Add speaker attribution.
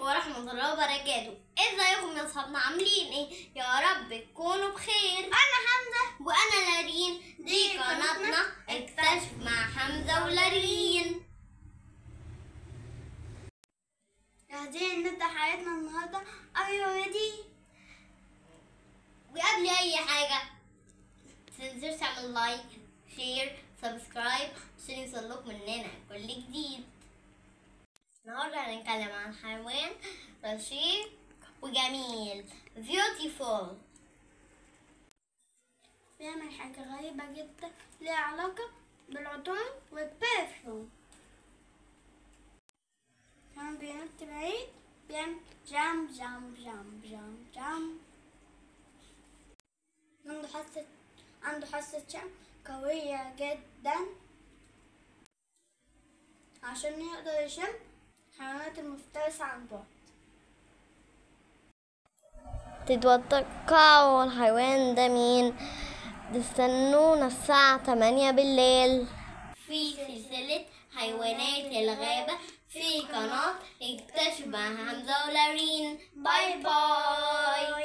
Speaker 1: عليكم ورحمة الله وبركاته. ازيكم يا اصحابنا، عاملين ايه؟ يا رب تكونوا بخير.
Speaker 2: انا حمزة
Speaker 1: وانا لارين. دي قناتنا اكتشف مع حمزة ولارين.
Speaker 2: عايزين نبدأ حياتنا النهاردة. Are you ready؟
Speaker 1: وقبل اي حاجة متنسوش تعمل لايك، شير، سبسكرايب عشان يوصلك مننا كل جديد. النهارده هنتكلم عن حيوان رشيق وجميل beautiful.
Speaker 2: بيعمل حاجة غريبة جدا ليها علاقة بالعطور والبرفيوم. كمان بينط بعيد، بيعمل جام جام جام جام جام. عنده حاسة شم قوية جدا عشان يقدر يشم الحيوانات المفترسة عن بعد.
Speaker 1: تتوقعوا الحيوان ده مين؟ تستنونا الساعة 8 بالليل في سلسلة حيوانات الغابة في قناة اكتشف مع حمزة ولارين. باي باي.